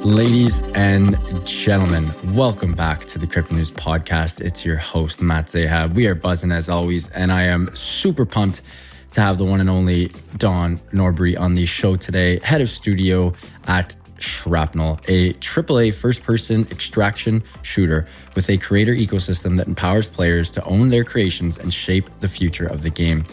Ladies and gentlemen, welcome back to the Crypto News Podcast. It's your host, Matt Zahab. We are buzzing as always, and I am super pumped to have the one and only Don Norbury on the show today, head of studio at Shrapnel, a AAA first-person extraction shooter with a creator ecosystem that empowers players to own their creations and shape the future of the game.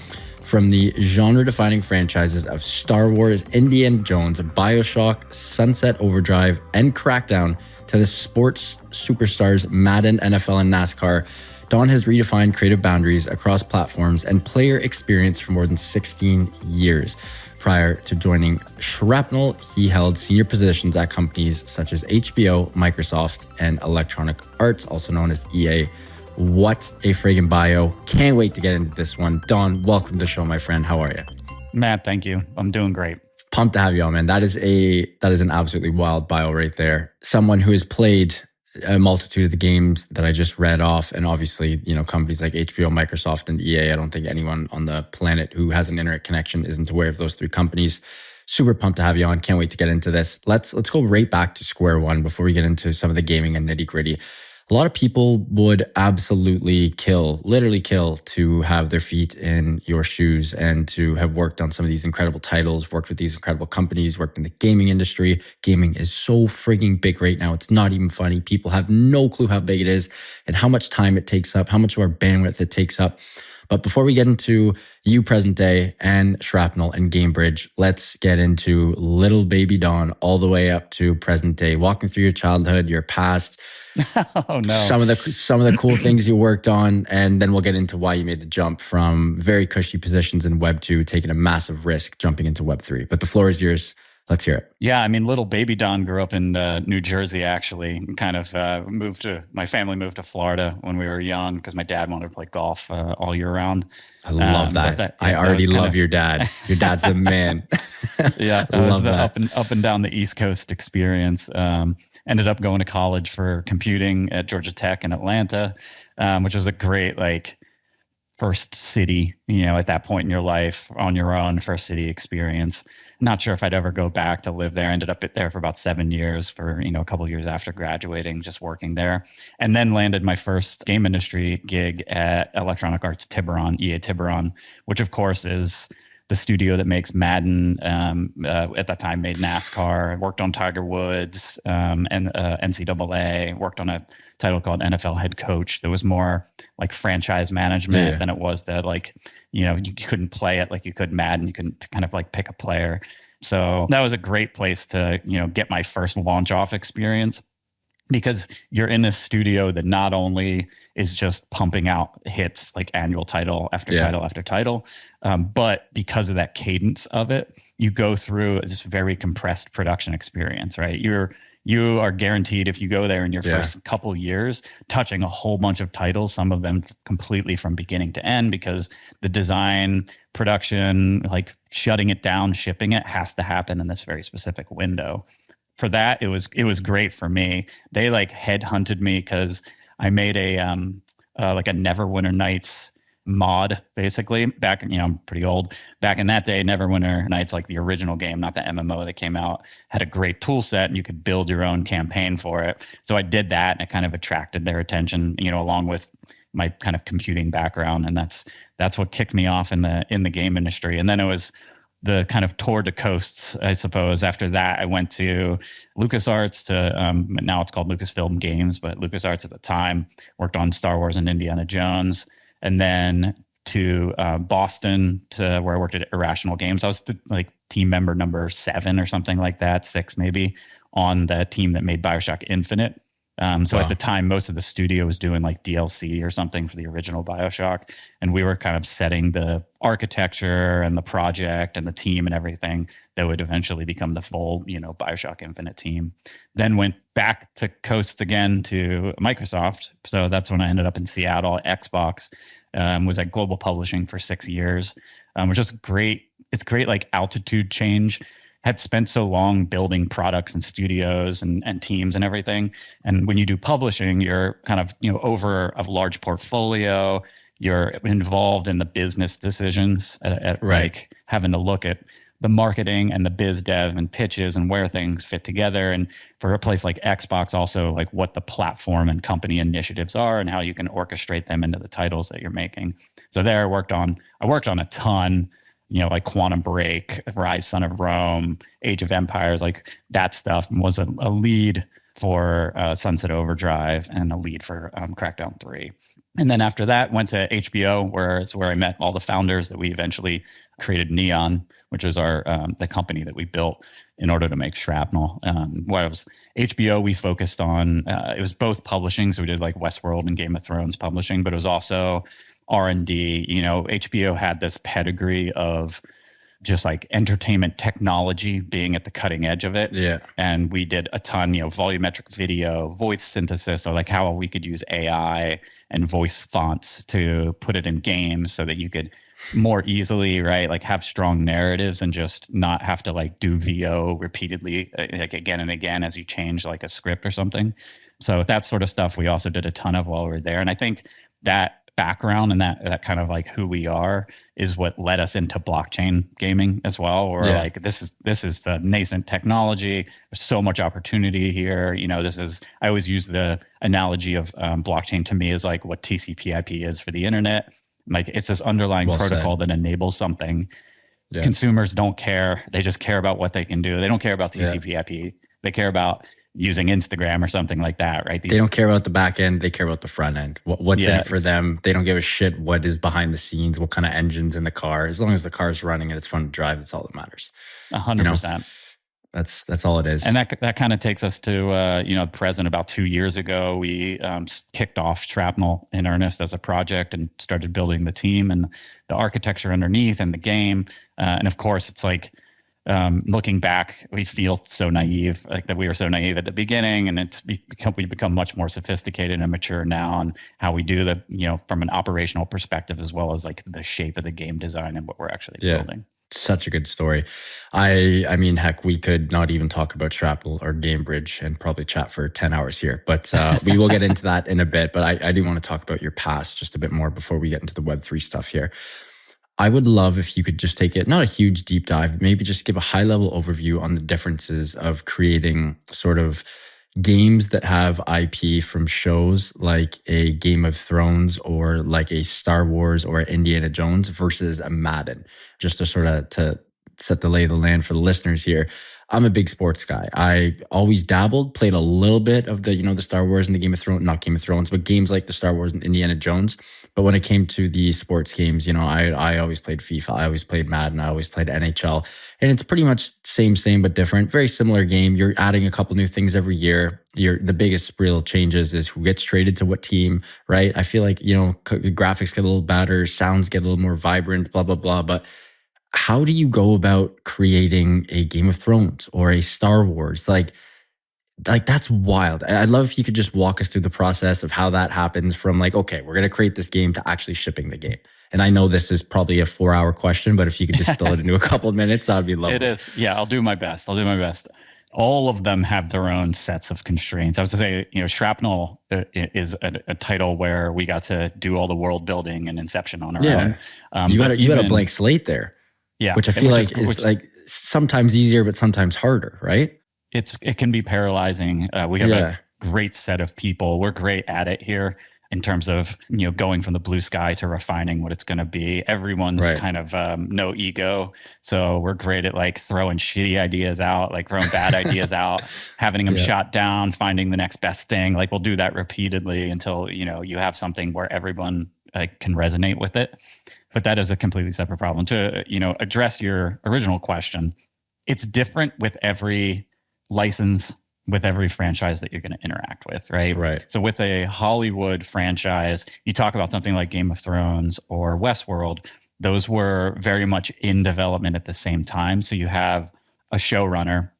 From the genre-defining franchises of Star Wars, Indiana Jones, BioShock, Sunset Overdrive, and Crackdown to the sports superstars Madden, NFL, and NASCAR, Don has redefined creative boundaries across platforms and player experience for more than 16 years. Prior to joining Shrapnel, he held senior positions at companies such as HBO, Microsoft, and Electronic Arts, also known as EA. What a friggin' bio. Can't wait to get into this one. Don, welcome to the show, my friend. How are you? Matt, thank you. I'm doing great. Pumped to have you on, man. That is an absolutely wild bio right there. Someone who has played a multitude of the games that I just read off, and obviously, companies like HBO, Microsoft, and EA. I don't think anyone on the planet who has an internet connection isn't aware of those three companies. Super pumped to have you on. Can't wait to get into this. Let's go right back to square one before we get into some of the gaming and nitty gritty. A lot of people would absolutely literally kill to have their feet in your shoes and to have worked on some of these incredible titles, worked with these incredible companies, worked in the gaming industry. Gaming is so frigging big right now. It's not even funny. People have no clue how big it is and how much time it takes up, how much of our bandwidth it takes up. But before we get into you present day and Shrapnel and Gamebridge, let's get into little baby Don all the way up to present day. Walking through your childhood, your past, oh no, some of the cool things you worked on, and then we'll get into why you made the jump from very cushy positions in Web2, taking a massive risk, jumping into Web3. But the floor is yours. Let's hear it. Yeah, I mean, little baby Don grew up in New Jersey, actually. My family moved to Florida when we were young because my dad wanted to play golf all year round. I love that. I already love your dad. Your dad's the man. Yeah, that was the up and down the East Coast experience. Ended up going to college for computing at Georgia Tech in Atlanta, which was a great first city, at that point in your life, on your own, first city experience. Not sure if I'd ever go back to live there. Ended up there for about 7 years for, a couple of years after graduating, just working there. And then landed my first game industry gig at Electronic Arts Tiburon, EA Tiburon, which of course is the studio that makes Madden, at that time made NASCAR, worked on Tiger Woods, and NCAA, worked on a title called NFL Head Coach. That was more like franchise management than it was that you couldn't play it like you could Madden. You couldn't kind of pick a player. So that was a great place to, get my first launch off experience. Because you're in a studio that not only is just pumping out hits like annual title after title after title, but because of that cadence of it, you go through this very compressed production experience, right? You are guaranteed, if you go there in your first couple years, touching a whole bunch of titles, some of them completely from beginning to end, because the design, production, shutting it down, shipping it has to happen in this very specific window. For that, it was great for me. They headhunted me because I made a Neverwinter Nights mod, basically. Back, I'm pretty old. Back in that day, Neverwinter Nights, the original game, not the MMO that came out, had a great tool set and you could build your own campaign for it. So I did that and it kind of attracted their attention, along with my kind of computing background. And that's what kicked me off in the game industry. And then it was the kind of tour de coasts, I suppose. After that, I went to LucasArts now it's called Lucasfilm Games, but LucasArts at the time, worked on Star Wars and Indiana Jones. And then to Boston, to where I worked at Irrational Games. I was team member number 7 or something like that, 6 maybe, on the team that made BioShock Infinite. So at the time, most of the studio was doing DLC or something for the original BioShock. And we were kind of setting the architecture and the project and the team and everything that would eventually become the full, BioShock Infinite team. Then went back to coast again to Microsoft. So that's when I ended up in Seattle at Xbox. Was at Global Publishing for 6 years, which is great. It's great, altitude change. Had spent so long building products and studios and teams and everything. And when you do publishing, you're kind of, over a large portfolio. You're involved in the business decisions at having to look at the marketing and the biz dev and pitches and where things fit together. And for a place like Xbox, also like what the platform and company initiatives are and how you can orchestrate them into the titles that you're making. So there I worked on a ton, like Quantum Break, Rise, Son of Rome, Age of Empires, like that stuff, and was a lead for Sunset Overdrive and a lead for Crackdown 3. And then after that, went to HBO, where I met all the founders that we eventually created Neon, which is our the company that we built in order to make Shrapnel. Where it was HBO, we focused on, it was both publishing, so we did like Westworld and Game of Thrones publishing, but it was also R&D. HBO had this pedigree of just like entertainment technology being at the cutting edge of it. Yeah. And we did a ton, volumetric video, voice synthesis, or like how we could use AI and voice fonts to put it in games so that you could more easily, right, like have strong narratives and just not have to like do VO repeatedly, like again and again as you change like a script or something. So that sort of stuff we also did a ton of while we were there. And I think that background and that kind of like who we are is what led us into blockchain gaming as well. Or like this is the nascent technology. There's so much opportunity here. I always use the analogy of blockchain to me is like what TCP/IP is for the internet. Like it's this underlying protocol that enables something. Yeah. Consumers don't care. They just care about what they can do. They don't care about TCP/IP. They care about using Instagram or something like that, right? They don't care about the back end. They care about the front end. What's in it for them? They don't give a shit what is behind the scenes, what kind of engine's in the car. As long as the car's running and it's fun to drive, that's all that matters. 100%. That's all it is. And that kind of takes us to, present. About 2 years ago, we kicked off Shrapnel in earnest as a project and started building the team and the architecture underneath and the game. And of course, it's like, looking back, we feel so naive, like that we were so naive at the beginning, and we've become much more sophisticated and mature now on how we do from an operational perspective, as well as like the shape of the game design and what we're actually building. Such a good story. I mean, heck, we could not even talk about Shrapnel or GameBridge and probably chat for 10 hours here, but we will get into that in a bit. But I do want to talk about your past just a bit more before we get into the Web3 stuff here. I would love if you could just take it, not a huge deep dive, but maybe just give a high level overview on the differences of creating sort of games that have IP from shows like a Game of Thrones or like a Star Wars or Indiana Jones versus a Madden, just to sort of to set the lay of the land for the listeners here. I'm a big sports guy. I always dabbled, played a little bit of the, the Star Wars and the Game of Thrones, not Game of Thrones, but games like the Star Wars and Indiana Jones. But when it came to the sports games, I always played FIFA. I always played Madden. I always played NHL. And it's pretty much same, but different. Very similar game. You're adding a couple new things every year. The biggest real changes is who gets traded to what team, right? I feel like, graphics get a little better, sounds get a little more vibrant, blah, blah, blah. But how do you go about creating a Game of Thrones or a Star Wars? Like that's wild. I'd love if you could just walk us through the process of how that happens from like, okay, we're going to create this game to actually shipping the game. And I know this is probably a 4-hour question, but if you could distill it into a couple of minutes, that would be lovely. It is. Yeah, I'll do my best. All of them have their own sets of constraints. I was going to say, Shrapnel is a title where we got to do all the world building and inception on our own. You got a blank slate there. Yeah, which I feel like is like sometimes easier, but sometimes harder, right? It can be paralyzing. We have a great set of people. We're great at it here in terms of going from the blue sky to refining what it's going to be. Everyone's kind of no ego, so we're great at like throwing shitty ideas out, like throwing bad ideas out, having them shot down, finding the next best thing. Like we'll do that repeatedly until you have something where everyone can resonate with it. But that is a completely separate problem. To address your original question, it's different with every license, with every franchise that you're going to interact with, right? Right. So with a Hollywood franchise, you talk about something like Game of Thrones or Westworld, those were very much in development at the same time. So you have a showrunner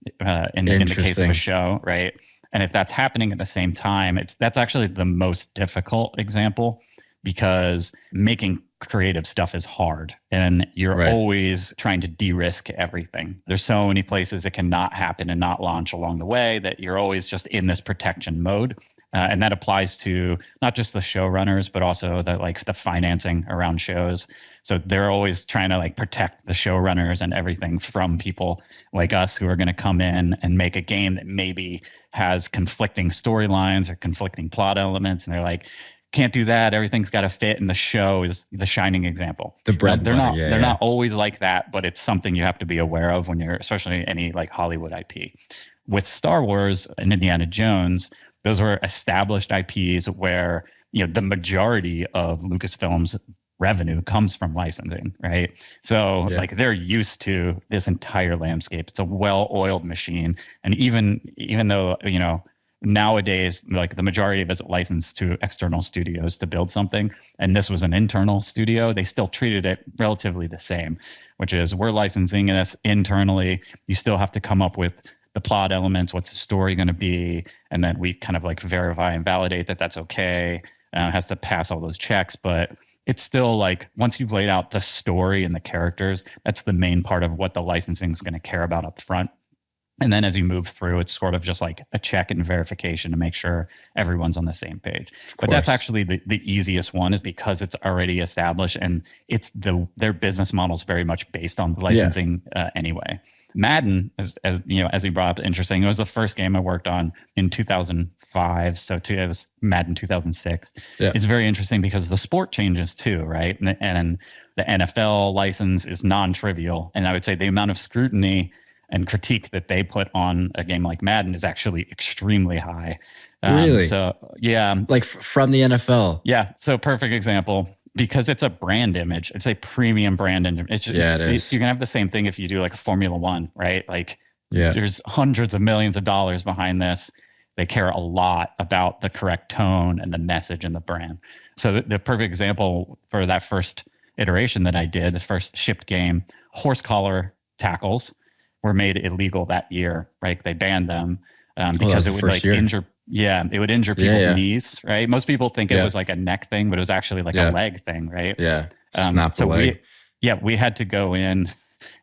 in the case of a show, right? And if that's happening at the same time, that's actually the most difficult example, because making creative stuff is hard and you're always trying to de-risk everything. There's so many places it cannot happen and not launch along the way that you're always just in this protection mode. And that applies to not just the showrunners, but also the financing around shows. So they're always trying to protect the showrunners and everything from people like us who are going to come in and make a game that maybe has conflicting storylines or conflicting plot elements. And they're like, can't do that. Everything's got to fit. And the show is the shining example. They're not always like that, but it's something you have to be aware of when you're, especially any Hollywood IP. With Star Wars and Indiana Jones, those were established IPs where, the majority of Lucasfilm's revenue comes from licensing, right? So they're used to this entire landscape. It's a well-oiled machine. And even though, nowadays, the majority of it's licensed to external studios to build something, and this was an internal studio, they still treated it relatively the same, which is we're licensing this internally. You still have to come up with the plot elements, what's the story going to be, and then we kind of verify and validate that that's okay. Has to pass all those checks, but it's still once you've laid out the story and the characters, that's the main part of what the licensing is going to care about up front. And then as you move through, it's sort of just a check and verification to make sure everyone's on the same page. But that's actually the easiest one, is because it's already established and it's their business model is very much based on licensing anyway. Madden, as he brought up, interesting. It was the first game I worked on in 2005. So it was Madden 2006. Yeah. It's very interesting because the sport changes too, right? And the NFL license is non-trivial. And I would say the amount of scrutiny and critique that they put on a game like Madden is actually extremely high. Really? So, yeah. From the NFL? Yeah. So perfect example. Because it's a brand image, it's a premium brand image. It's just, it is. You can have the same thing if you do a Formula One, right? There's hundreds of millions of dollars behind this. They care a lot about the correct tone and the message and the brand. So the perfect example for that first iteration that I did, the first shipped game, horse collar tackles were made illegal that year, right? They banned them because it would injure. Yeah, it would injure people's knees, right? Most people think it was a neck thing, but it was actually a leg thing, right? Yeah, snap the leg. We had to go in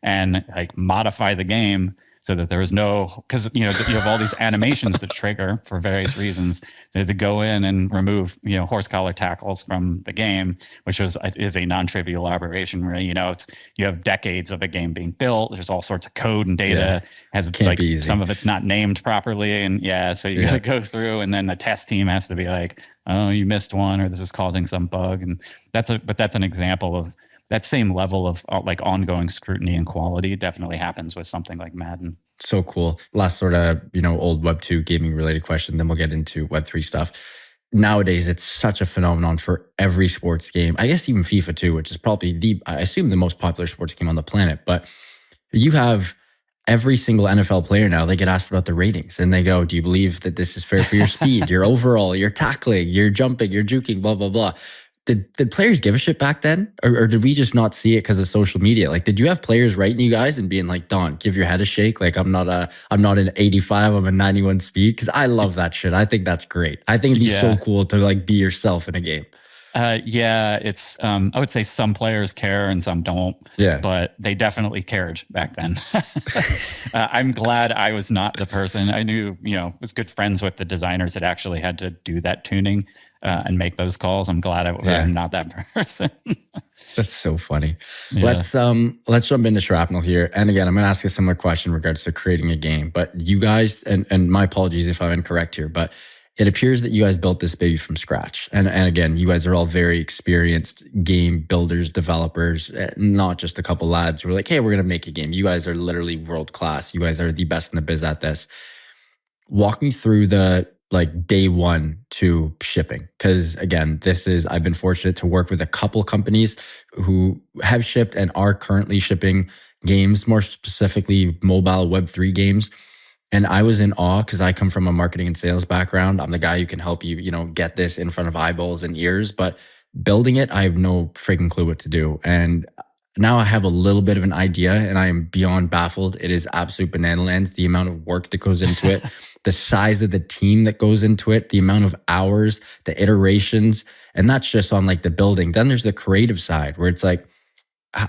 and modify the game so that there was because you have all these animations that trigger for various reasons. They had to go in and remove horse collar tackles from the game, which is a non-trivial operation. Where you have decades of a game being built. There's all sorts of code and data. Has some of it's not named properly, and so you got to go through, and then the test team has to be oh, you missed one, or this is causing some bug, and that's an example of that same level of ongoing scrutiny and quality definitely happens with something like Madden. So cool. Last sort of, old Web2 gaming related question, then we'll get into Web3 stuff. Nowadays, it's such a phenomenon for every sports game. I guess even FIFA too, which is probably I assume the most popular sports game on the planet. But you have every single NFL player now, they get asked about the ratings and they go, do you believe that this is fair for your speed, your overall, your tackling, your jumping, your juking, blah, blah, blah. Did players give a shit back then? Or did we just not see it because of social media? Did you have players writing you guys and being Don, give your head a shake? I'm not an 85, I'm a 91 speed? Because I love that shit. I think that's great. I think it'd be so cool to be yourself in a game. It's I would say some players care and some don't. Yeah. But they definitely cared back then. I'm glad I was not the person. I knew, was good friends with the designers that actually had to do that tuning and make those calls. I'm glad I'm not that person. That's so funny. Yeah. Let's jump into Shrapnel here. And again, I'm going to ask a similar question in regards to creating a game. But you guys, and my apologies if I'm incorrect here, but it appears that you guys built this baby from scratch. And again, you guys are all very experienced game builders, developers, not just a couple lads who are hey, we're going to make a game. You guys are literally world class. You guys are the best in the biz at this. Walk me through the day one to shipping. Because again, I've been fortunate to work with a couple companies who have shipped and are currently shipping games, more specifically mobile Web3 games. And I was in awe because I come from a marketing and sales background. I'm the guy who can help you, get this in front of eyeballs and ears. But building it, I have no freaking clue what to do. And now I have a little bit of an idea and I am beyond baffled. It is absolute banana lands, the amount of work that goes into it, the size of the team that goes into it, the amount of hours, the iterations. And that's just on the building. Then there's the creative side where it's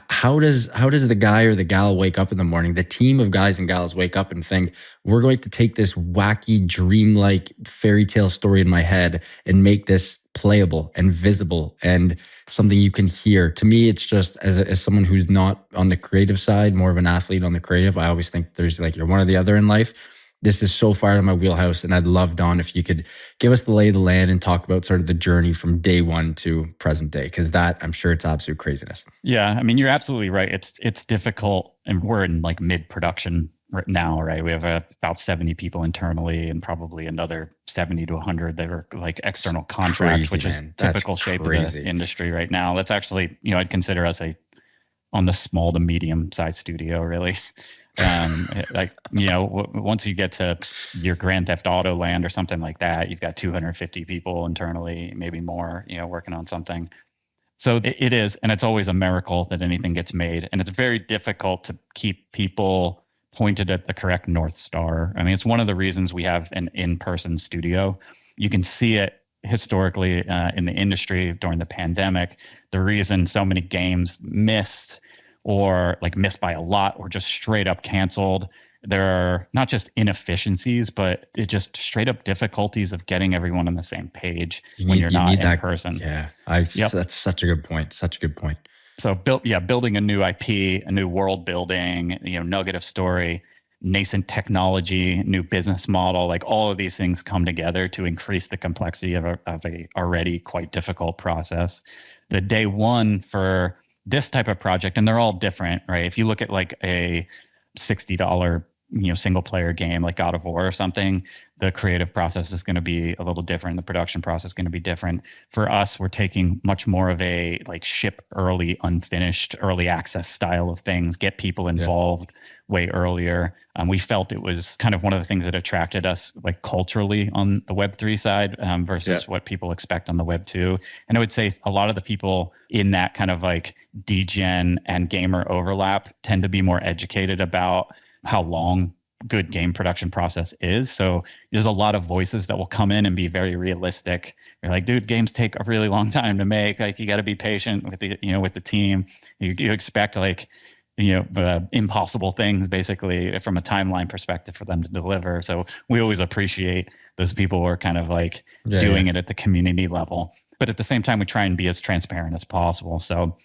how does the guy or the gal wake up in the morning, the team of guys and gals wake up and think, we're going to take this wacky, dreamlike fairy tale story in my head and make this playable and visible and something you can hear? To me, it's just, as someone who's not on the creative side, more of an athlete on the creative, I always think there's like, you're one or the other in life. This is so far in my wheelhouse. And I'd love, Don, if you could give us the lay of the land and talk about sort of the journey from day one to present day, because that, I'm sure it's absolute craziness. Yeah, I mean, you're absolutely right. It's difficult, and we're in like mid-production right now, right? We have about 70 people internally and probably another 70 to 100 that are like external contracts, which is typical shape of the industry right now. That's actually, I'd consider us on the small to medium size studio, really. Once you get to your Grand Theft Auto land or something like that, you've got 250 people internally, maybe more, working on something. So it is, and it's always a miracle that anything gets made. And it's very difficult to keep people pointed at the correct North Star. I mean, it's one of the reasons we have an in-person studio. You can see it historically in the industry during the pandemic. The reason so many games missed by a lot or just straight up canceled, there are not just inefficiencies, but it just straight up difficulties of getting everyone on the same page when you're not in person. Yeah, that's such a good point. Such a good point. So building a new IP, a new world building, nugget of story, nascent technology, new business model, like all of these things come together to increase the complexity of a already quite difficult process. The day one for this type of project, and they're all different, right? If you look at like a $60, single player game like God of War or something, the creative process is going to be a little different. The production process is going to be different. For us, we're taking much more of a like ship early, unfinished, early access style of things, get people involved way earlier. We felt it was kind of one of the things that attracted us like culturally on the Web3 side versus what people expect on the Web2. And I would say a lot of the people in that kind of like degen and gamer overlap tend to be more educated about how long good game production process is. So there's a lot of voices that will come in and be very realistic. You're like, dude, games take a really long time to make. Like, you got to be patient with the team. You expect impossible things basically from a timeline perspective for them to deliver. So we always appreciate those people who are kind of like doing it at the community level. But at the same time, we try and be as transparent as possible. So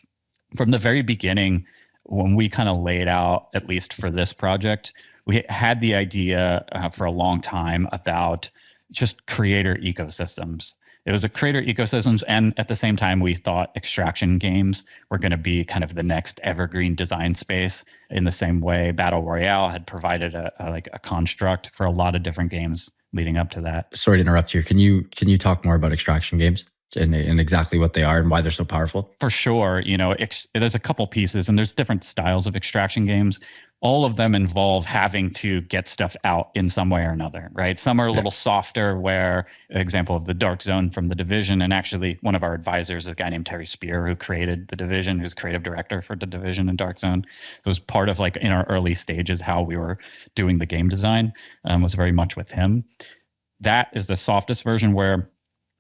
from the very beginning, when we kind of laid out, at least for this project, we had the idea for a long time about just creator ecosystems. It was a creator ecosystems, and at the same time, we thought extraction games were going to be kind of the next evergreen design space. In the same way, Battle Royale had provided a construct for a lot of different games leading up to that. Sorry to interrupt here. Can you talk more about extraction games and exactly what they are and why they're so powerful? For sure. There's a couple pieces, and there's different styles of extraction games. All of them involve having to get stuff out in some way or another, right? Some are a little softer, where example of the Dark Zone from The Division, and actually one of our advisors is a guy named Terry Spear who created The Division, who's creative director for The Division and Dark Zone. So it was part of like in our early stages how we were doing the game design, was very much with him. That is the softest version, where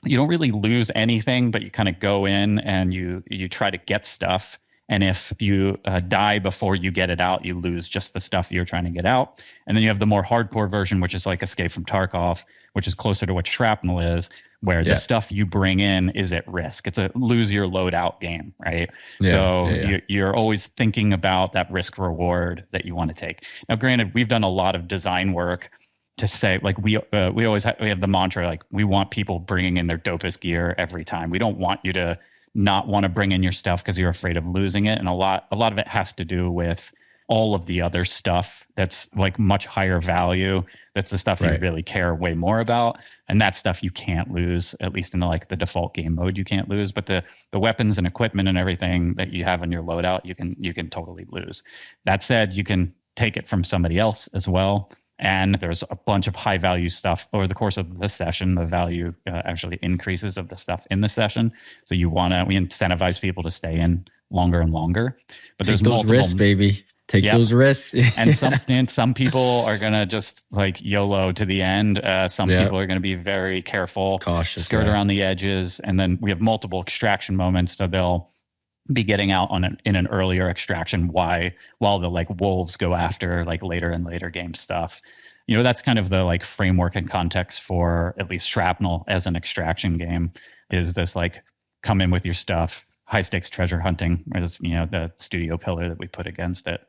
you don't really lose anything, but you kind of go in and you try to get stuff. And if you die before you get it out, you lose just the stuff you're trying to get out. And then you have the more hardcore version, which is like Escape from Tarkov, which is closer to what Shrapnel is, where the stuff you bring in is at risk. It's a lose your loadout game, right? You're always thinking about that risk reward that you want to take. Now, granted, we've done a lot of design work to say, like, we always we have the mantra, like, we want people bringing in their dopest gear every time. We don't want you to not want to bring in your stuff because you're afraid of losing it. And a lot of it has to do with all of the other stuff that's like much higher value. That's the stuff you really care way more about. And that stuff you can't lose, at least in the default game mode, you can't lose. But the weapons and equipment and everything that you have in your loadout, you can totally lose. That said, you can take it from somebody else as well. And there's a bunch of high value stuff over the course of the session. The value actually increases of the stuff in the session. So we incentivize people to stay in longer and longer. But take those risks, baby. Take those risks. And some people are going to just like YOLO to the end. Some people are going to be very careful, cautious, skirt around the edges. And then we have multiple extraction moments. So they'll be getting out in an earlier extraction while the like wolves go after like later and later game stuff. That's kind of the like framework and context for at least Shrapnel as an extraction game, is this like come in with your stuff, high stakes treasure hunting is, the studio pillar that we put against it.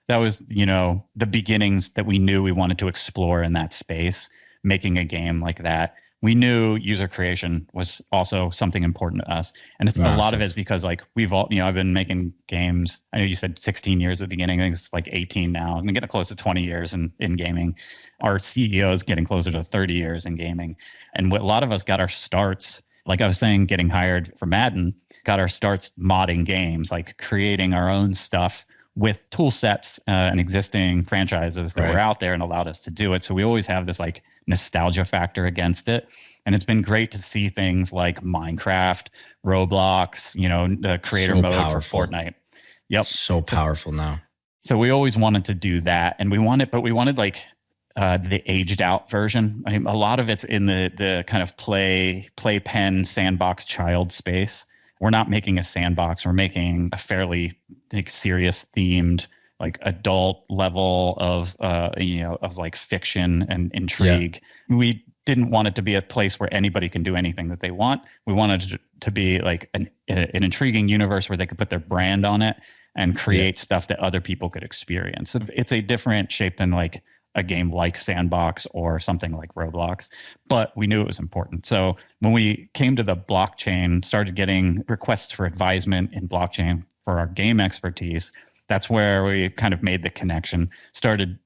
That was, the beginnings that we knew we wanted to explore in that space, making a game like that. We knew user creation was also something important to us. And it's massive. A lot of it is because like we've all, I've been making games. I know you said 16 years at the beginning. I think it's like 18 now. I'm getting close to 20 years in gaming. Our CEO is getting closer to 30 years in gaming. And a lot of us got our starts, like I was saying, getting hired for Madden, got our starts modding games, like creating our own stuff with tool sets and existing franchises that were out there and allowed us to do it. So we always have this like nostalgia factor against it. And it's been great to see things like Minecraft, Roblox, the creator mode for Fortnite. Yep. So powerful now. So we always wanted to do that. And we wanted like the aged out version. I mean, a lot of it's in the kind of playpen sandbox child space. We're not making a sandbox. We're making a fairly like serious themed, like adult level of like fiction and intrigue. Yeah. We didn't want it to be a place where anybody can do anything that they want. We wanted it to be like an intriguing universe where they could put their brand on it and create stuff that other people could experience. So it's a different shape than like a game like Sandbox or something like Roblox, but we knew it was important. So when we came to the blockchain, started getting requests for advisement in blockchain for our game expertise, that's where we kind of made the connection, started,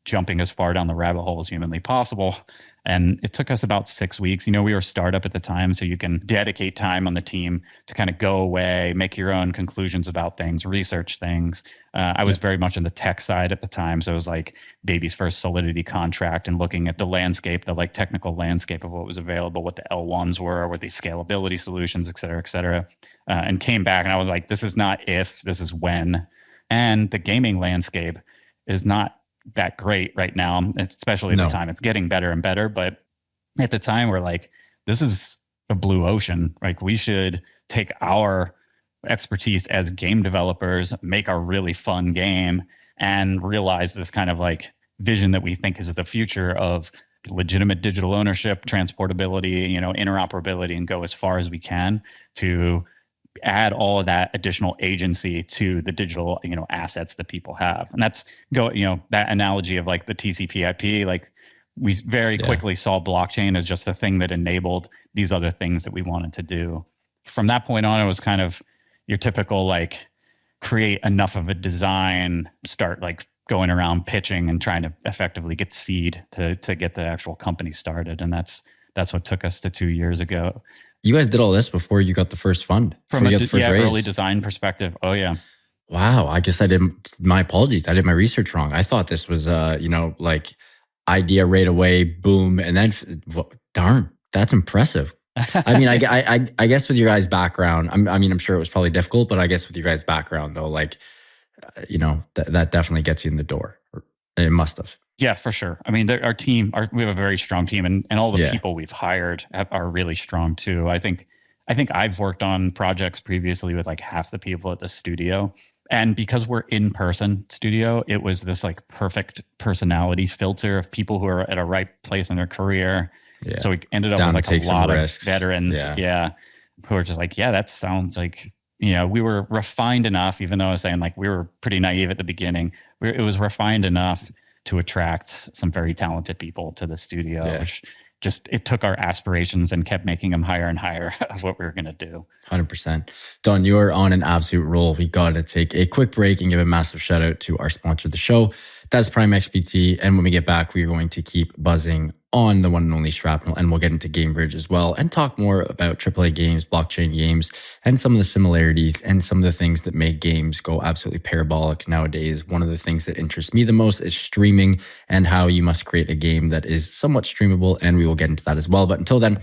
jumping as far down the rabbit hole as humanly possible. And it took us about 6 weeks. We were a startup at the time, so you can dedicate time on the team to kind of go away, make your own conclusions about things, research things. I was very much in the tech side at the time. So it was like baby's first Solidity contract and looking at the landscape, the like technical landscape of what was available, what the L1s were, what these scalability solutions, et cetera, and came back and I was like, this is not if, this is when. And the gaming landscape is not that great right now, especially at the time. It's getting better and better, but at the time we're like, this is a blue ocean. Like we should take our expertise as game developers, make a really fun game, and realize this kind of like vision that we think is the future of legitimate digital ownership, transportability, interoperability, and go as far as we can to add all of that additional agency to the digital, assets that people have. And that's that analogy of like the TCP/IP, like we very quickly saw blockchain as just a thing that enabled these other things that we wanted to do. From that point on, it was kind of your typical like create enough of a design, start like going around pitching and trying to effectively get seed to get the actual company started. And that's what took us to 2 years ago. You guys did all this before you got the first fund? From a early design perspective. Oh, yeah. Wow. I guess my apologies. I did my research wrong. I thought this was, like idea right away, boom. And then, darn, that's impressive. I mean, I guess with your guys' background, I'm sure it was probably difficult, but I guess with your guys' background though, like, that definitely gets you in the door. It must have. Yeah, for sure. I mean, our team, we have a very strong team, and all the people we've hired are really strong too. I think I've worked on projects previously with like half the people at the studio, and because we're in-person studio, it was this like perfect personality filter of people who are at a right place in their career. Yeah. So we ended up with like a lot of veterans, who are just like, that sounds like, we were refined enough, even though I was saying like we were pretty naive at the beginning. It was refined enough to attract some very talented people to the studio, which it took our aspirations and kept making them higher and higher of what we were going to do. 100%. Don, you are on an absolute roll. We got to take a quick break and give a massive shout out to our sponsor of the show. That's Prime XBT. And when we get back, we are going to keep buzzing on the one and only Shrapnel, and we'll get into GameBridge as well and talk more about AAA games, blockchain games, and some of the similarities and some of the things that make games go absolutely parabolic nowadays. One of the things that interests me the most is streaming and how you must create a game that is somewhat streamable, and we will get into that as well. But until then,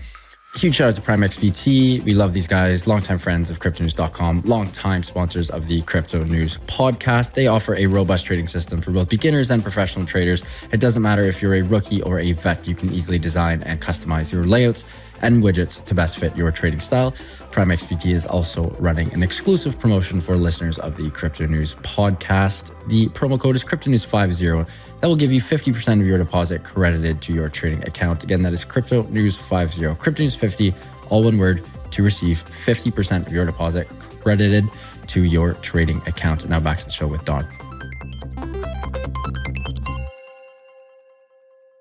huge shout out to Prime XBT. We love these guys, longtime friends of CryptoNews.com, longtime sponsors of the Crypto News podcast. They offer a robust trading system for both beginners and professional traders. It doesn't matter if you're a rookie or a vet, you can easily design and customize your layouts, and widgets to best fit your trading style. Prime XBT is also running an exclusive promotion for listeners of the Crypto News podcast. The promo code is CryptoNews50. That will give you 50% of your deposit credited to your trading account. Again, that is CryptoNews50, CryptoNews50, all one word, to receive 50% of your deposit credited to your trading account. Now back to the show with Don.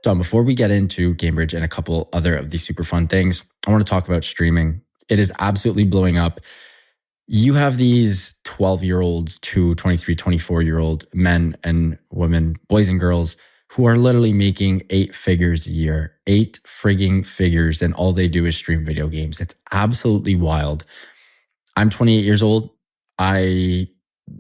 Don, before we get into GameBridge and a couple other of these super fun things, I want to talk about streaming. It is absolutely blowing up. You have these 12-year-olds to 23, 24-year-old men and women, boys and girls, who are literally making 8 figures a year, 8 frigging figures, and all they do is stream video games. It's absolutely wild. I'm 28 years old. I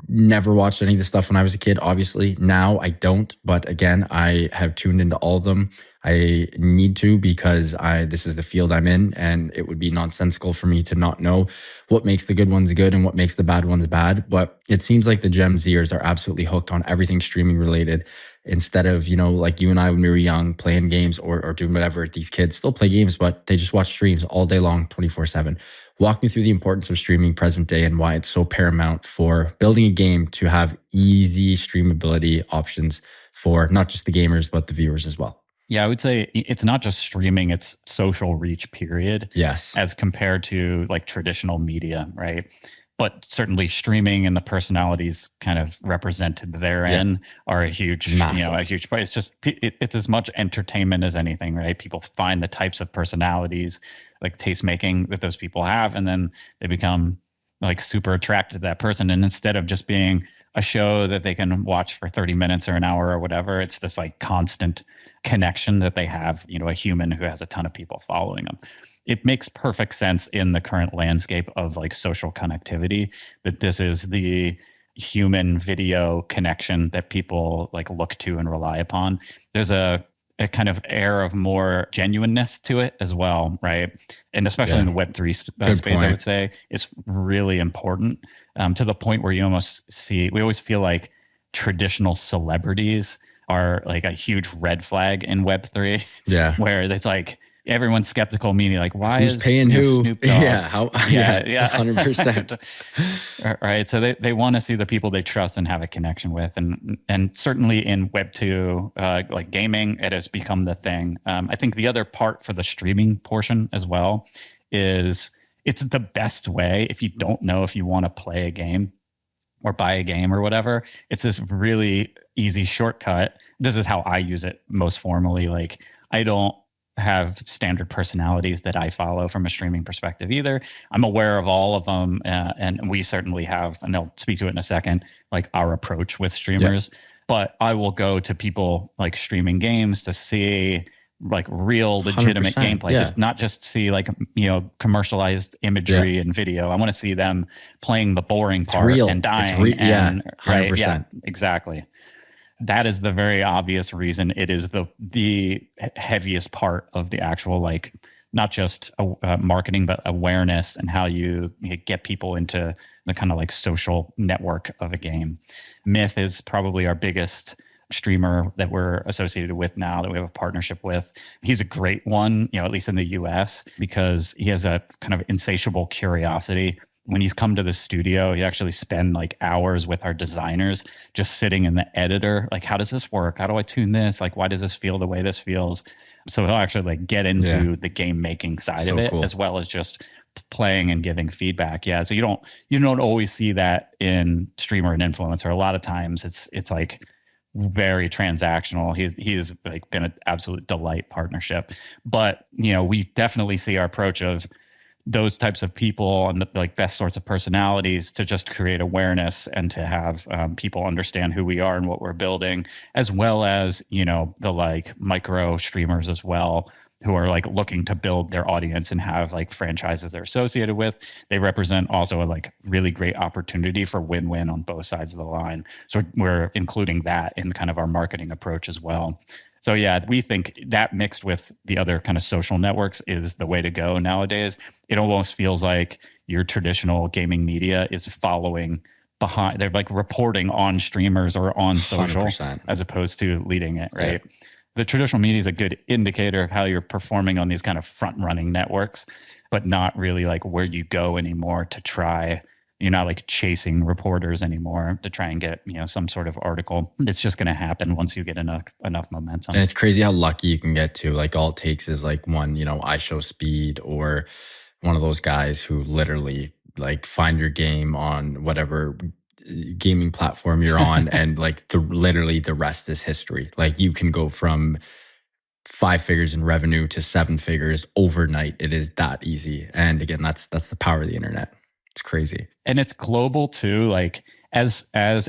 never watched any of this stuff when I was a kid, obviously. Now I don't, but again, I have tuned into all of them. I need to, because this is the field I'm in, and it would be nonsensical for me to not know what makes the good ones good and what makes the bad ones bad. But it seems like the Gen Zers are absolutely hooked on everything streaming related, instead of, like you and I when we were young, playing games or doing whatever. These kids still play games, but they just watch streams all day long, 24/7. Walk me through the importance of streaming present day and why it's so paramount for building a game to have easy streamability options for not just the gamers, but the viewers as well. Yeah, I would say it's not just streaming, it's social reach, period. Yes. As compared to like traditional media, right? But certainly streaming and the personalities kind of represented therein are a huge, a huge part. It's just, it's as much entertainment as anything, right? People find the types of personalities, like taste making that those people have, and then they become like super attracted to that person. And instead of just being a show that they can watch for 30 minutes or an hour or whatever, it's this like constant connection that they have, a human who has a ton of people following them. It makes perfect sense in the current landscape of like social connectivity that this is the human video connection that people like look to and rely upon. There's a kind of air of more genuineness to it as well, right? And especially in the Web3 space, I would say, it's really important to the point where you we always feel like traditional celebrities are like a huge red flag in Web3. Yeah. Where it's like, everyone's skeptical, meaning like, why who's is paying who? Snoop Dogg? Yeah, 100%. Right. So they want to see the people they trust and have a connection with, and certainly in Web2, like gaming, it has become the thing. I think the other part for the streaming portion as well is it's the best way if you don't know if you want to play a game or buy a game or whatever. It's this really easy shortcut. This is how I use it most formally. Like, I don't have standard personalities that I follow from a streaming perspective either. I'm aware of all of them, and we certainly have, and I'll speak to it in a second, like our approach with streamers. Yep. But I will go to people like streaming games to see like real legitimate gameplay, just not just see like, commercialized imagery and video. I want to see them playing the boring part and dying. 100%. Yeah, exactly. That is the very obvious reason it is the heaviest part of the actual, like, not just marketing, but awareness and how you get people into the kind of like social network of a game. Myth is probably our biggest streamer that we're associated with now, that we have a partnership with. He's a great one, at least in the US, because he has a kind of insatiable curiosity. When he's come to the studio, he actually spend like hours with our designers just sitting in the editor. Like, how does this work? How do I tune this? Like, why does this feel the way this feels? So he'll actually like get into the game making side of it, as well as just playing and giving feedback. Yeah. So you don't always see that in streamer and influencer. A lot of times it's like very transactional. He's like been an absolute delight partnership. But, we definitely see our approach of those types of people and the like best sorts of personalities to just create awareness and to have people understand who we are and what we're building, as well as, the like micro streamers as well, who are like looking to build their audience and have like franchises they're associated with. They represent also a like really great opportunity for win-win on both sides of the line. So we're including that in kind of our marketing approach as well. So yeah, we think that mixed with the other kind of social networks is the way to go nowadays. It almost feels like your traditional gaming media is following behind. They're like reporting on streamers or on social 100%. as opposed to leading it, right? the traditional media is a good indicator of how you're performing on these kind of front running networks, but not really like where you go anymore to try. You're not like chasing reporters anymore to try and get, some sort of article. It's just going to happen once you get enough momentum. And it's crazy how lucky you can get to. Like all it takes is like one, iShowSpeed or one of those guys who literally like find your game on whatever gaming platform you're on, and like literally the rest is history. Like you can go from 5 figures in revenue to 7 figures overnight. It is that easy. And again, that's the power of the internet. It's crazy. And it's global too. Like as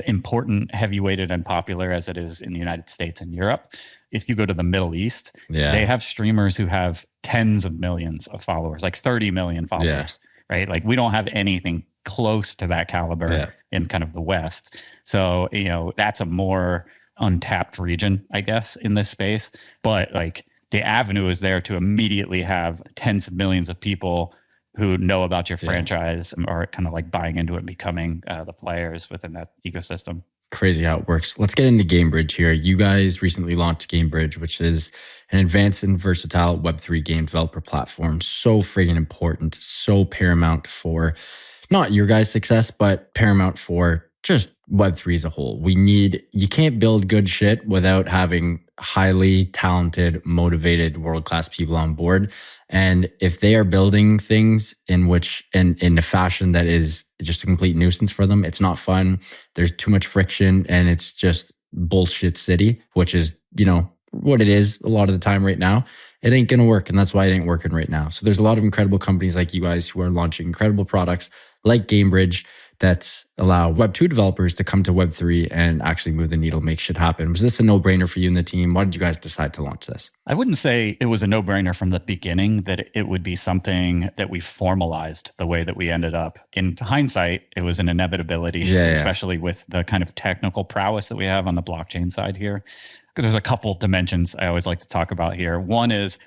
important, heavyweighted, and popular as it is in the United States and Europe, if you go to the Middle East, they have streamers who have tens of millions of followers, like 30 million followers, right? Like we don't have anything close to that caliber in kind of the West. So, that's a more untapped region, I guess, in this space. But like the avenue is there to immediately have tens of millions of people who know about your franchise and are kind of like buying into it and becoming the players within that ecosystem. Crazy how it works. Let's get into GameBridge here. You guys recently launched GameBridge, which is an advanced and versatile Web3 game developer platform. So friggin' important, so paramount for not your guys' success, but paramount for just Web3 as a whole. You can't build good shit without having highly talented, motivated, world-class people on board. And if they are building things in a fashion that is just a complete nuisance for them, it's not fun. There's too much friction and it's just bullshit city, which is, what it is a lot of the time right now. It ain't going to work. And that's why it ain't working right now. So there's a lot of incredible companies like you guys who are launching incredible products like GameBridge that allow Web2 developers to come to Web3 and actually move the needle, make shit happen. Was this a no-brainer for you and the team? Why did you guys decide to launch this? I wouldn't say it was a no-brainer from the beginning that it would be something that we formalized the way that we ended up. In hindsight, it was an inevitability, especially with the kind of technical prowess that we have on the blockchain side here. Because there's a couple dimensions I always like to talk about here. One is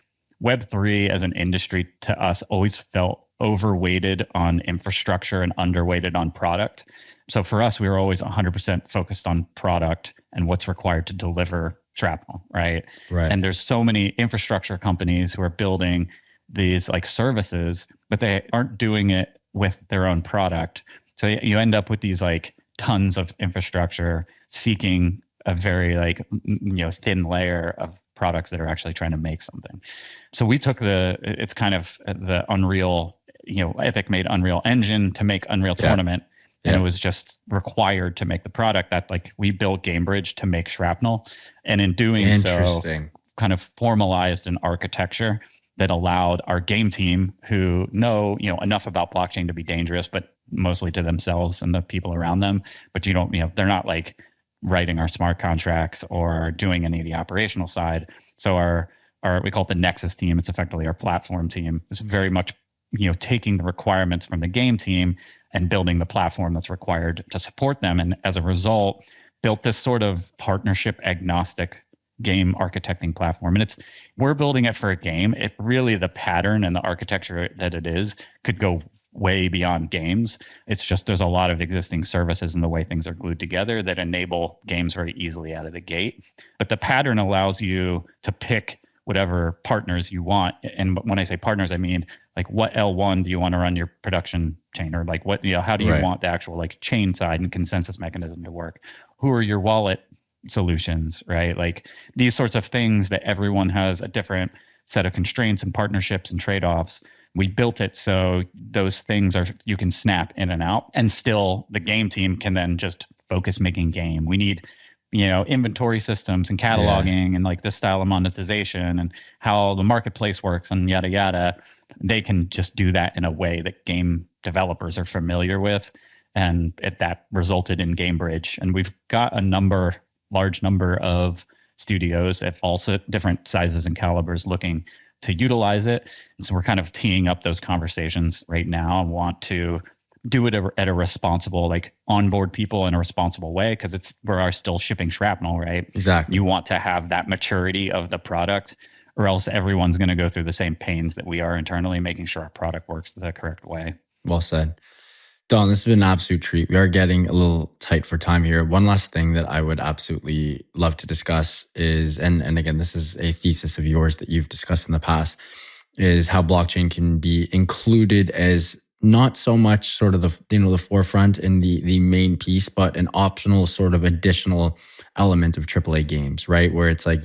Web3 as an industry to us always felt overweighted on infrastructure and underweighted on product. So for us, we were always 100% focused on product and what's required to deliver Shrapnel, right? And there's so many infrastructure companies who are building these like services, but they aren't doing it with their own product. So you end up with these like tons of infrastructure seeking a very like, thin layer of products that are actually trying to make something. So we took it's kind of the Unreal, Epic made Unreal Engine to make Unreal Tournament. And it was just required to make the product that like we built GameBridge to make Shrapnel. And in doing so, kind of formalized an architecture that allowed our game team who know, enough about blockchain to be dangerous, but mostly to themselves and the people around them. But they're not like writing our smart contracts or doing any of the operational side. So our we call it the Nexus team. It's effectively our platform team. It's very much, taking the requirements from the game team and building the platform that's required to support them. And as a result, built this sort of partnership agnostic game architecting platform. And we're building it for a game. It really, the pattern and the architecture that it is could go way beyond games. It's just there's a lot of existing services and the way things are glued together that enable games very easily out of the gate. But the pattern allows you to pick whatever partners you want. And when I say partners, I mean like what L1 do you want to run your production chain, or like what, how do you want the actual like chain side and consensus mechanism to work? Who are your wallet solutions, right? Like these sorts of things that everyone has a different set of constraints and partnerships and trade-offs. We built it so those things you can snap in and out, and still the game team can then just focus making game. We need, inventory systems and cataloging and like this style of monetization and how the marketplace works and yada, yada. They can just do that in a way that game developers are familiar with. And that resulted in GameBridge. And we've got a large number of studios at also different sizes and calibers looking to utilize it. And so we're kind of teeing up those conversations right now and want to do it at a responsible, like onboard people in a responsible way, because we are still shipping Shrapnel, right? Exactly. You want to have that maturity of the product, or else everyone's going to go through the same pains that we are internally, making sure our product works the correct way. Well said. Don, this has been an absolute treat. We are getting a little tight for time here. One last thing that I would absolutely love to discuss is, and again, this is a thesis of yours that you've discussed in the past, is how blockchain can be included as not so much sort of the forefront and the main piece, but an optional sort of additional element of AAA games, right? Where it's like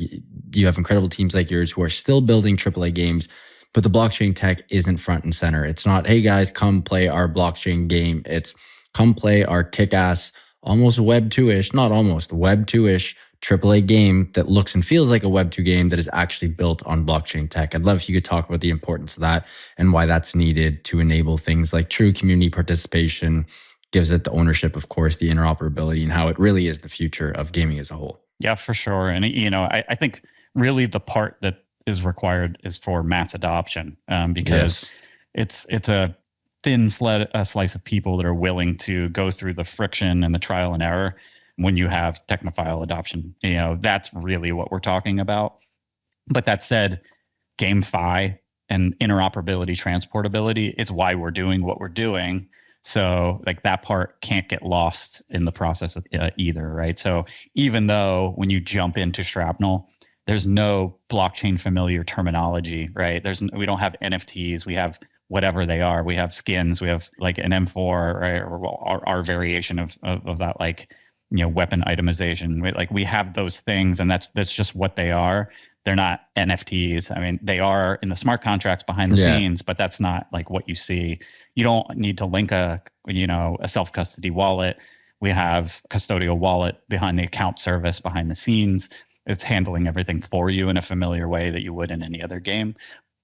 you have incredible teams like yours who are still building AAA games, but the blockchain tech isn't front and center. It's not, hey guys, come play our blockchain game. It's come play our kick-ass, almost Web 2-ish, not almost, Web 2-ish AAA game that looks and feels like a Web 2 game that is actually built on blockchain tech. I'd love if you could talk about the importance of that and why that's needed to enable things like true community participation, gives it the ownership, of course, the interoperability, and how it really is the future of gaming as a whole. Yeah, for sure. And, I think really the part that is required is for mass adoption, because it's a thin slice of people that are willing to go through the friction and the trial and error when you have technophile adoption. That's really what we're talking about. But that said, GameFi and interoperability, transportability is why we're doing what we're doing. So like that part can't get lost in the process either, right? So even though when you jump into Shrapnel, there's no blockchain familiar terminology, right? We don't have NFTs. We have whatever they are. We have skins. We have like an M4, right? Or our variation of that, like, weapon itemization. We have those things, and that's just what they are. They're not NFTs. I mean, they are in the smart contracts behind the scenes, but that's not like what you see. You don't need to link a self-custody wallet. We have custodial wallet behind the account service behind the scenes. It's handling everything for you in a familiar way that you would in any other game.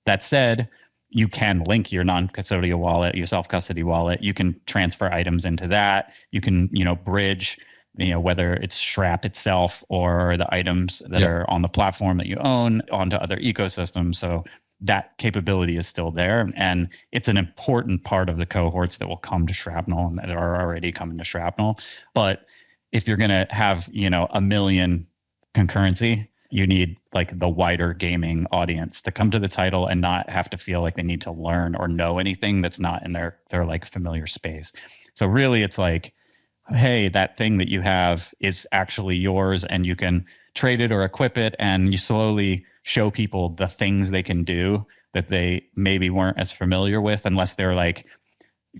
That said, you can link your non-custodial wallet, your self-custody wallet. You can transfer items into that. You can, bridge, whether it's Shrap itself or the items that are on the platform that you own onto other ecosystems. So that capability is still there. And it's an important part of the cohorts that will come to Shrapnel and that are already coming to Shrapnel. But if you're going to have, 1 million concurrency, you need like the wider gaming audience to come to the title and not have to feel like they need to learn or know anything that's not in their like familiar space. So really it's like, hey, that thing that you have is actually yours and you can trade it or equip it, and you slowly show people the things they can do that they maybe weren't as familiar with, unless they're like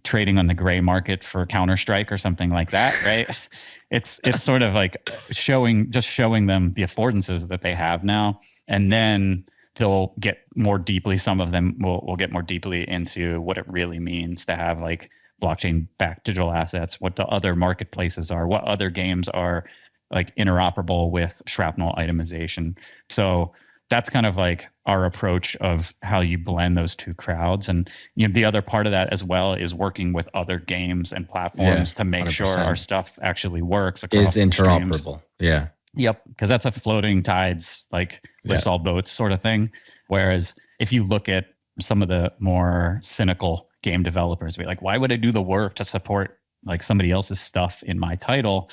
trading on the gray market for Counter-Strike or something like that, right? It's sort of like showing them the affordances that they have now, and then they'll get more deeply. Some of them will get more deeply into what it really means to have like blockchain-backed digital assets, what the other marketplaces are, what other games are like interoperable with Shrapnel itemization. So that's kind of like our approach of how you blend those two crowds. And the other part of that as well is working with other games and platforms to make 100%. Sure our stuff actually works across is interoperable. Yeah. Yep. Because that's a floating tides, like lifts all boats sort of thing. Whereas if you look at some of the more cynical game developers, be like, why would I do the work to support like somebody else's stuff in my title?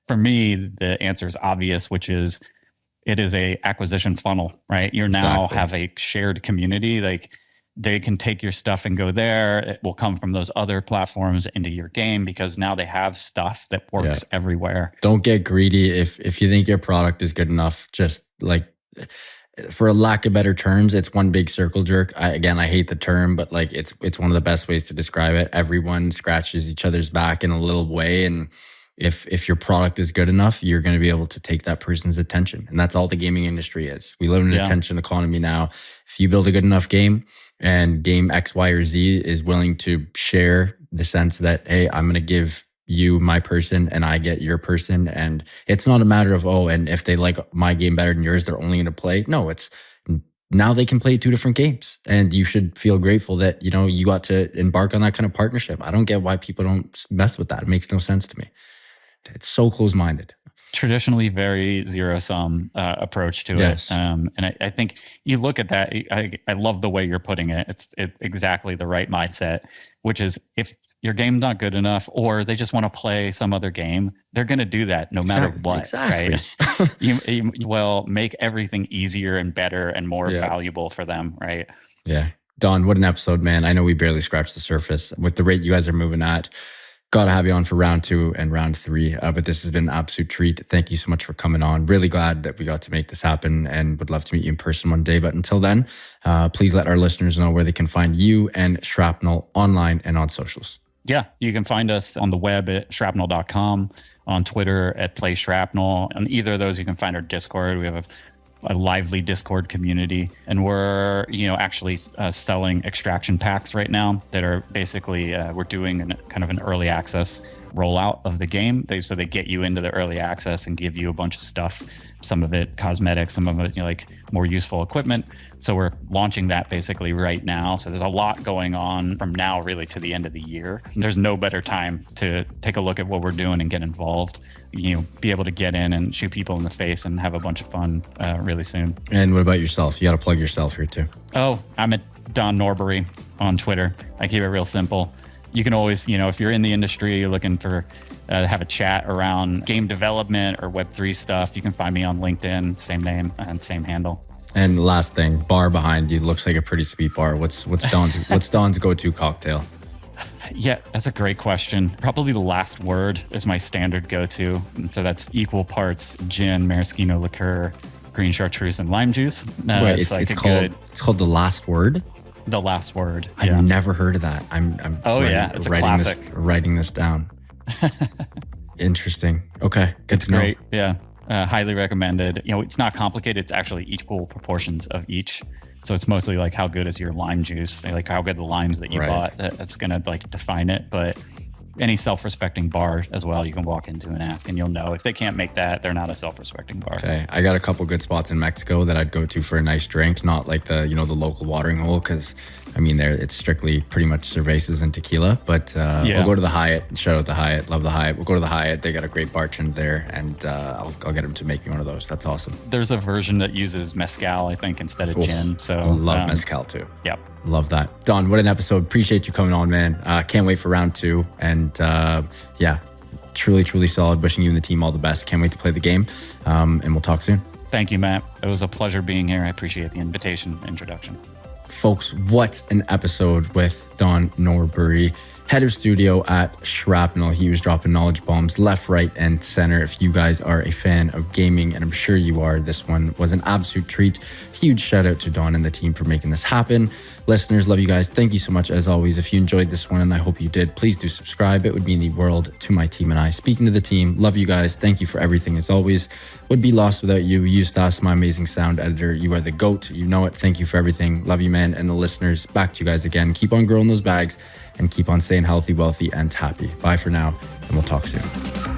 For me, the answer is obvious, which is it is a acquisition funnel, right? You now have a shared community. Like they can take your stuff and go there. It will come from those other platforms into your game because now they have stuff that works everywhere. Don't get greedy. If you think your product is good enough, just like, for a lack of better terms, it's one big circle jerk. I hate the term, but like it's one of the best ways to describe it. Everyone scratches each other's back in a little way, and if your product is good enough, you're going to be able to take that person's attention, and that's all the gaming industry is. We live in an attention economy now. If you build a good enough game, and game X, Y, or Z is willing to share the sense that, hey, I'm going to give you my person and I get your person, and it's not a matter of, and if they like my game better than yours, they're only going to play. No, it's now they can play 2 different games, and you should feel grateful that you got to embark on that kind of partnership. I don't get why people don't mess with that. It makes no sense to me. It's so close-minded. Traditionally very zero-sum approach to it. And I think you look at that, I love the way you're putting it. It's exactly the right mindset, which is if your game's not good enough or they just want to play some other game, they're going to do that no matter what, right? you will make everything easier and better and more valuable for them, right? Yeah. Don, what an episode, man. I know we barely scratched the surface. With the rate you guys are moving at, Got to have you on for round 2 and round 3. But this has been an absolute treat. Thank you so much for coming on. Really glad that we got to make this happen and would love to meet you in person one day. But until then, please let our listeners know where they can find you and Shrapnel online and on socials. Yeah, you can find us on the web at shrapnel.com, on Twitter at PlayShrapnel. On either of those, you can find our Discord. We have a lively Discord community, and we're actually selling extraction packs right now that are basically we're doing kind of an early access rollout of the game. So they get you into the early access and give you a bunch of stuff, some of it cosmetics, some of it like more useful equipment. So we're launching that basically right now. So there's a lot going on from now really to the end of the year. And there's no better time to take a look at what we're doing and get involved, be able to get in and shoot people in the face and have a bunch of fun really soon. And what about yourself? You got to plug yourself here too. Oh, I'm at Don Norbury on Twitter. I keep it real simple. You can always, if you're in the industry, you're looking for have a chat around game development or Web3 stuff, you can find me on LinkedIn, same name and same handle. And last thing, bar behind you looks like a pretty sweet bar. What's Don's go-to cocktail? Yeah, that's a great question. Probably the Last Word is my standard go-to. And so that's equal parts gin, maraschino liqueur, green chartreuse, and lime juice. Wait, it's called the Last Word? The Last Word. Yeah. I've never heard of that. I'm it's a classic. Writing this down. Interesting. Okay, good to know. Great. Yeah, highly recommended. It's not complicated. It's actually equal proportions of each. So it's mostly like how good is your lime juice, like how good the limes that you bought. That's gonna like define it. But any self-respecting bar as well, you can walk into and ask, and you'll know if they can't make that, they're not a self-respecting bar. Okay, I got a couple good spots in Mexico that I'd go to for a nice drink, not like the the local watering hole, because there it's strictly pretty much cervezas and tequila. But we'll go to the Hyatt. Shout out the Hyatt, love the Hyatt. We'll go to the Hyatt. They got a great bartender there, and I'll get them to make me one of those. That's awesome. There's a version that uses mezcal, I think, instead of gin. So I love mezcal too. Yep. Love that. Don, what an episode. Appreciate you coming on, man. Can't wait for round 2. And truly, truly solid. Wishing you and the team all the best. Can't wait to play the game. And we'll talk soon. Thank you, Matt. It was a pleasure being here. I appreciate the invitation, introduction. Folks, what an episode with Don Norbury, head of studio at Shrapnel. He was dropping knowledge bombs left, right, and center. If you guys are a fan of gaming, and I'm sure you are, this one was an absolute treat. Huge shout out to Don and the team for making this happen. Listeners, love you guys. Thank you so much as always. If you enjoyed this one, and I hope you did, please do subscribe. It would mean the world to my team and I. Speaking to the team, love you guys. Thank you for everything as always. Would be lost without you. Eustace, my amazing sound editor. You are the GOAT. You know it. Thank you for everything. Love you, man. And the listeners, back to you guys again. Keep on growing those bags and keep on staying healthy, wealthy, and happy. Bye for now, and we'll talk soon.